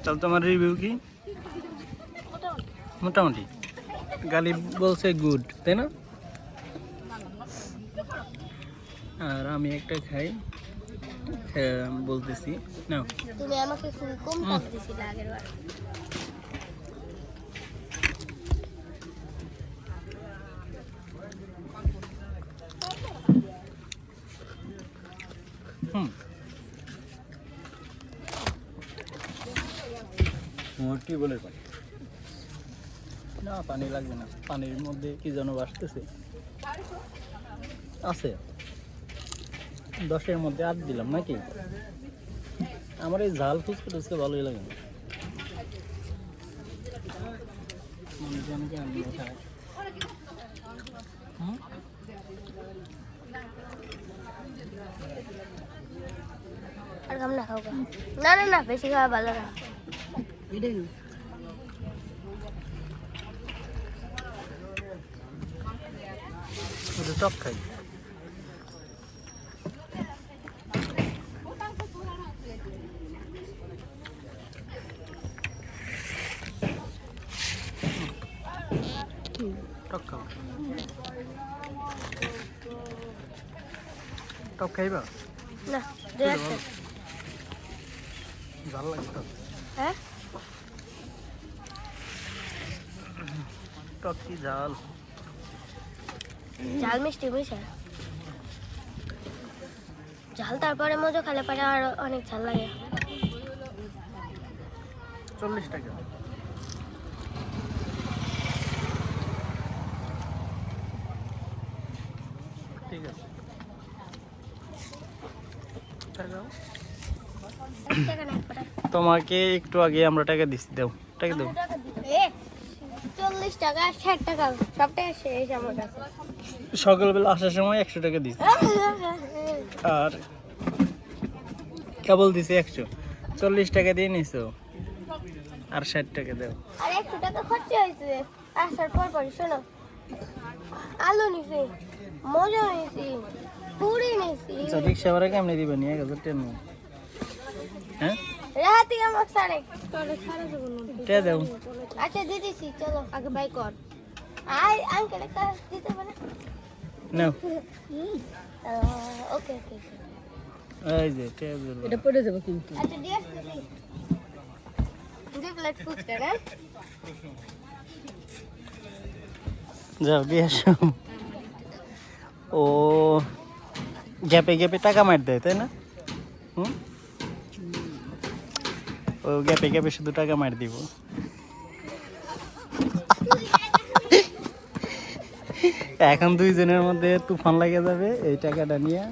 তাহলে তোমার রিভিউ কি? মোটামুটি। গালি বলছে গুড, তাই না? আর আমি একটা খাই, বলতেছি না তুমি আমাকে খুব কম টাকা দিছিলে আগের বার। টিউবওয়েলের পানি না, পানি লাগবে না। পানির মধ্যে কি যেন ভাসতেছে, আছে 10-এর মধ্যে 8 দিলাম নাকি? আমার এই ঝাল ফুচকা টুচকা ভালোই লাগে না। আর কাম না খাও না, না না বেশি খাওয়া ভালো না। টক খাই। টক খাও, টক খাইবা না? ভালো লাগে টক। হ্যাঁ টক কি ঝাল? ঝাল মিষ্টি মিশা ঝাল, তারপরে মজা খেলে পরে আর অনেক ঝাল লাগে। 40 টাকা। ঠিক আছে, তোমাকে একটু আগে আমরা টাকা দিচ্ছি, দাও টাকা দাও। 40 টাকা 60 টাকা সবটাই শেষ আমার কাছে। সকালবেলা আসার সময় 100 টাকা দিচ্ছি, আর কেবল দিছি 100। 40 টাকা দিয়ে নিছো, আর 60 টাকা দাও। আর 100 টাকা খরচ হয়েছে আসার পর পর। শোনো, আলু নিছি, মজা নিছি, পুরি নিছি। আচ্ছা, রিক্সা ভাড়া কেমনি দিবেন? 1000 টাকা নেই? হ্যাঁ রাতে আমার সাড়ে টাকা দাও। আচ্ছা দিতেছি, চলো আগে বাই কর। আই আঙ্কেল কাছ দিতে পারে নাও। ওকে ওকে। এই যে টাকা দাও। এটা পড়ে যাবে কিন্তু। আচ্ছা দিয়ে আসতেছি। 2 প্লেট ফুচকা না? যাও দিয়ে আসো। ও গ্যাপে গ্যাপে টাকা মার দেয়, তাই না? ও গ্যাপে গ্যাপে শুধু টাকা মার দিব। এখন 2 জনের মধ্যে তুফান লাগে যাবে এই টাকাটা নিয়ে।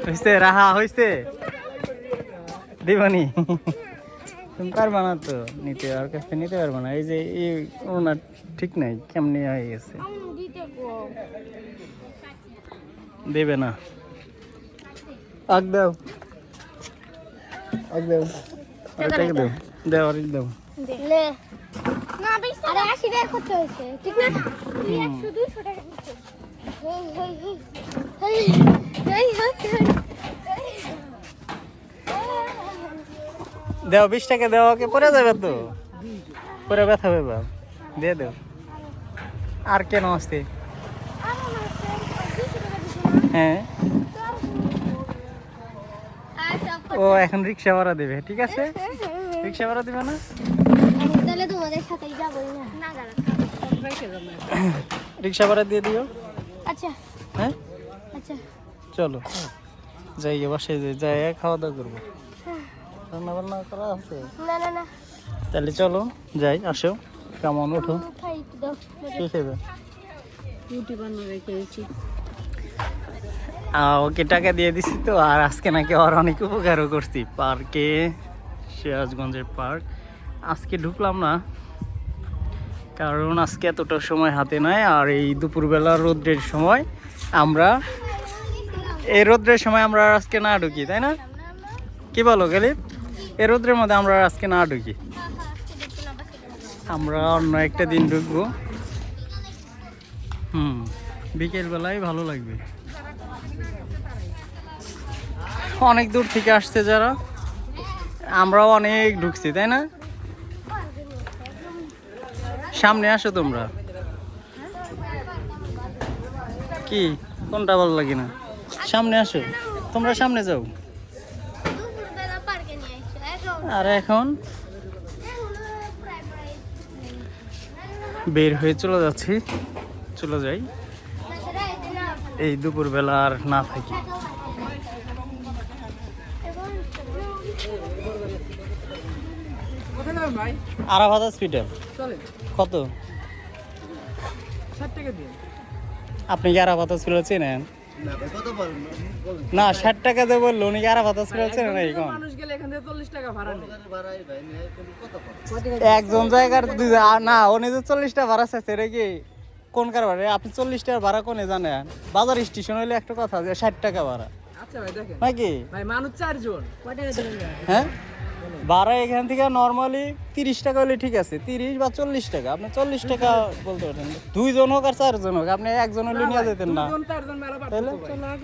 হইছে রাহা হইছে, দিবানি? তুমি পারবা না তো নিতে, আর কাছে নিতে পারবা না। এই যে এই ওনার ঠিক নাই, কেমনি হয়ে গেছে, দেবে না। আগ দাও, আগ দাও, টাকা দাও, দাও আর দাও। লে না 20 টাকা। আরে 80 টাকা খরচ হয়েছে, ঠিক না? 100-200 টাকা দিচ্ছে। দাও 20 টাকা দাও, ওকে পরে যাবে তো, পরে ব্যথা পাবে। দিয়ে দাও। আর কেন আসতে? হ্যাঁ, ও এখন রিক্সা ভাড়া দেবে, ঠিক আছে? রিক্সা ভাড়া দিবে না? তাহলে তোমাদের সাথেই যাবো না? রিক্সা ভাড়া দিয়ে দিও। আচ্ছা হ্যাঁ আচ্ছা চলো যাই, বাসায় যাই, খাওয়া দাওয়া করবো। রান্না বান্না করা আছে? না না না, তাহলে চলো যাই, আসো। কেমন ওঠো, খাই দাও। কি খেবে? রুটি বানিয়ে রেখেছি। ওকে টাকা দিয়ে দিছি তো, আর আজকে নাকি আর অনেক উপকারও করছি। পার্কে, সিরাজগঞ্জের পার্ক আজকে ঢুকলাম না, কারণ আজকে এতটা সময় হাতে নাই। আর এই দুপুরবেলা রোদ্রের সময় আমরা, এই রোদ্রের সময় আমরা আজকে না ঢুকি, তাই না? কি বলো গেলি? এই রোদ্রের মধ্যে আমরা আজকে না ঢুকি, আমরা অন্য একটা দিন ঢুকবো। বিকেল বেলায় ভালো লাগবে। অনেক দূর থেকে আসছে যারা, আমরাও অনেক ঢুকছি, তাই না? সামনে আসো তোমরা। কি কোনটা ভালো লাগে না? সামনে আসো, তোমরা সামনে যাও। দুপুরবেলা পার্কে নিয়ে আসছো এখন আর এখন প্রায় প্রায় বের হয়ে চলে যাচ্ছি, চলে যাই, এই দুপুরবেলা আর না থাকি। আরাফাত হসপিটাল কত? আপনি কি আরাফাত হসপিটাল চেনেন? না 60 টাকা দিয়ে বললো, উনি কি আরাফাত হসপিটাল চেনেন? এই কোন একজন জায়গার না, উনি যে 40 টাকা ভাড়া চাইছে, এটা কি কোন কারবারে? আপনি 40 টাকা ভাড়া কোনে জানেন? বাজার স্টেশন হইলে একটা কথা, যে 60 টাকা ভাড়া। আচ্ছা ভাই দেখেন নাকি ভাই, মানুষ 4 জন, হ্যাঁ ভাড়া এখান থেকে নর্মালি 30 টাকা হলে ঠিক আছে, 30 বা 40 টাকা। আপনি 40 টাকা বলতে পারেন, 2 জন হোক আর 4 জন হোক, আপনি একজন হলে নিয়ে যেতেন না, 2 জন 4 জন মেলা তাহলে পারতো ভাই।